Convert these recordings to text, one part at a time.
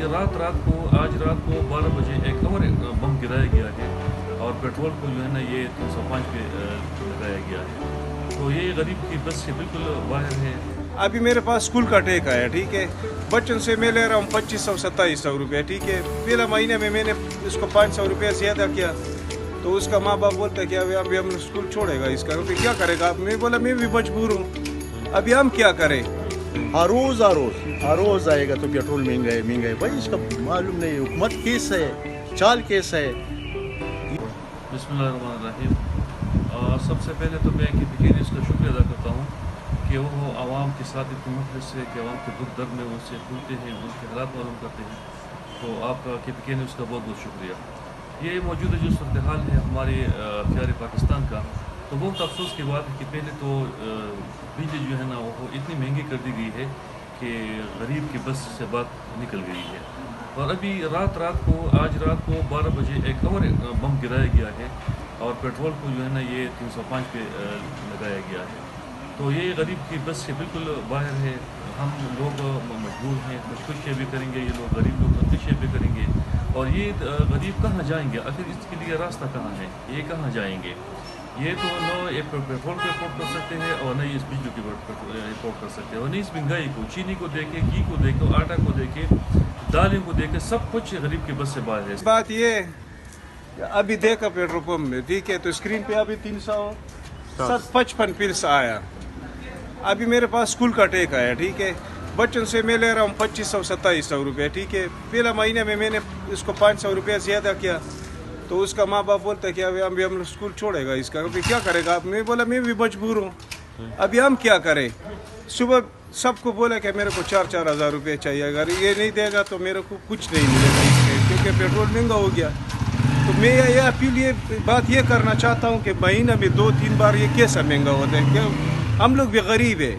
रात को आज रात को 12 बजे एक और बम गिराया गया है और पेट्रोल को जो है ना ये 305 पे लगाया गया है। तो ये गरीब की बस से बिल्कुल बाहर है। अभी मेरे पास स्कूल का टेक आया, ठीक है। बच्चों से मैं ले रहा हूँ 2500-2700 रुपये, ठीक है। पहला महीने में मैंने इसको 500 रुपये ज़्यादा किया, तो उसका माँ बाप बोलता है कि अभी हम स्कूल छोड़ेगा इसका, तो क्या करेगा। मैं बोला मैं भी मजबूर हूँ, अभी हम क्या करें। हर रोज आएगा तो पेट्रोल महंगा है भाई, इसका मालूम नहीं हुकूमत केस है, चाल केस है। बिस्मिल्लाहिर्रहमानिर्रहीम। सबसे पहले तो मैं KPK न्यूज़ का शुक्रिया अदा करता हूँ कि वो आवाम के साथ इतनी मुखलिस है कि आवाम के दुख दर्द में उनसे पूछते हैं, उनके हालात मालूम करते हैं। तो आपका KPK न्यूज़ का बहुत बहुत शुक्रिया। ये मौजूदा जो सूरत हाल है हमारे प्यारे पाकिस्तान का, तो बहुत अफसोस की बात है कि पहले तो बिजली जो है ना वो इतनी महंगी कर दी गई है कि गरीब की बस से बात निकल गई है। और अभी आज रात को 12 बजे एक और बम गिराया गया है और पेट्रोल को जो है ना ये 305 पे लगाया गया है। तो ये गरीब की बस से बिल्कुल बाहर है। हम लोग मजबूर हैं, खुदकुशियाँ भी करेंगे, ये लोग गरीब लोग खुदकुशियाँ भी करेंगे। और ये गरीब कहाँ जाएंगे, आखिर इसके लिए रास्ता कहाँ है, ये कहाँ जाएंगे। ये तो न ये पेट्रोल को इम्पोर्ट कर सकते हैं और न ही इस बिजली को इम्पोर्ट कर सकते हैं, और नहीं इस महंगाई को, चीनी को देखे, घी को देखे, आटा को देखे, दालें को देखे, सब कुछ गरीब की बस से बाहर है। बात ये अभी देखा पेट्रोल पंप में, ठीक है, तो स्क्रीन पे अभी 355 पिल्स आया। अभी मेरे पास स्कूल का टेक आया, ठीक है। बच्चों से मैं ले रहा हूँ 2500-2700 रुपये, ठीक है। पहला महीने में मैंने इसको 500 रुपये ज़्यादा किया, तो उसका माँ बाप बोलता है कि अभी हम स्कूल छोड़ेगा इसका, अभी क्या करेगा। मैं बोला मैं भी मजबूर हूँ, अभी हम क्या करें। सुबह सबको बोला कि मेरे को 4-4 हज़ार रुपये चाहिए, अगर ये नहीं देगा तो मेरे को कुछ नहीं मिलेगा इससे, क्योंकि पेट्रोल महंगा हो गया। तो मैं ये अपील ये बात ये करना चाहता हूँ कि महीना में 2-3 बार ये कैसा महंगा होता है। क्यों हम लोग भी गरीब है,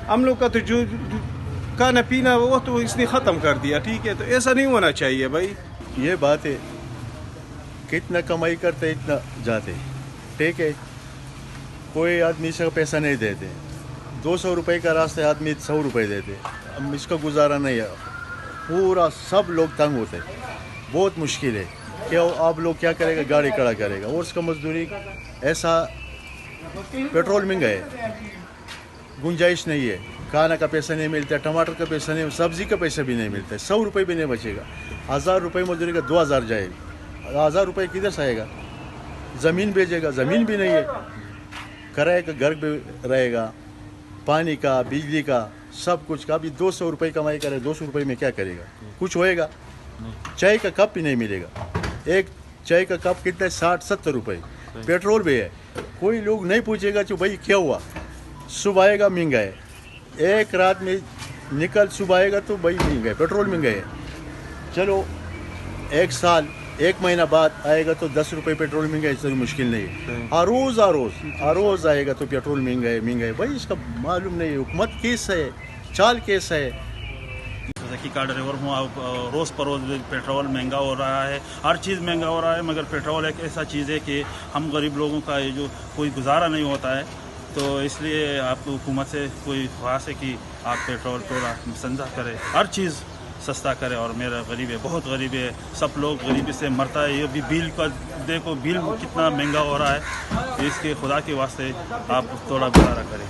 हम लोग का तो जो खाना पीना वो तो इसने ख़त्म कर दिया, ठीक है। तो ऐसा नहीं होना चाहिए भाई। ये बात है, कितना कमाई करते इतना जाते, ठीक है। कोई आदमी से पैसा नहीं देते, 200 रुपये का रास्ते आदमी 100 रुपये देते, अब इसका गुजारा नहीं है। पूरा सब लोग तंग होते, बहुत मुश्किल है। क्या आप लोग क्या करेगा, गाड़ी खड़ा करेगा और उसका मजदूरी ऐसा, पेट्रोल महंगा है, गुंजाइश नहीं है, खाना का पैसा नहीं मिलता, टमाटर का पैसा नहीं, सब्जी का पैसा भी नहीं मिलता, 100 रुपये भी नहीं बचेगा। 1000 रुपये मजदूरी का 2000 जाएगी, 1000 रुपये किधर से आएगा। ज़मीन बेचेगा, ज़मीन भी नहीं है, किराए का घर भी रहेगा, पानी का, बिजली का, सब कुछ का। अभी 200 रुपये कमाई करे, 200 रुपये में क्या करेगा, कुछ होएगा। चाय का कप भी नहीं मिलेगा, एक चाय का कप कितना है, 60-70 रुपये। पेट्रोल भी है, कोई लोग नहीं पूछेगा कि भाई क्या हुआ। सुबह आएगा महंगा है, एक रात में निकल सुबह आएगा तो भाई महंगा है, पेट्रोल महंगा है। चलो एक साल, एक महीना बाद आएगा तो 10 रुपये पेट्रोल महंगा है, इससे मुश्किल नहीं है। हर रोज आएगा तो पेट्रोल महंगा है भाई, इसका मालूम नहीं है हुकूमत केस है, चाल केस है। ज़की का ड्राइवर हूँ, अब रोज़ पर रोज़ पेट्रोल महंगा हो रहा है, हर चीज़ महंगा हो रहा है। मगर पेट्रोल एक ऐसा चीज़ है कि हम गरीब लोगों का ये जो कोई गुजारा नहीं होता है, तो इसलिए आप हुकूमत से कोई ख्वाहिश है कि आप पेट्रोल थोड़ा सस्ता करें, हर चीज़ सस्ता करें। और मेरा गरीब है, बहुत गरीब है, सब लोग गरीबी से मरता है। ये भी बिल का देखो, बिल कितना महंगा हो रहा है, इसके खुदा के वास्ते आप थोड़ा गुजारा करें।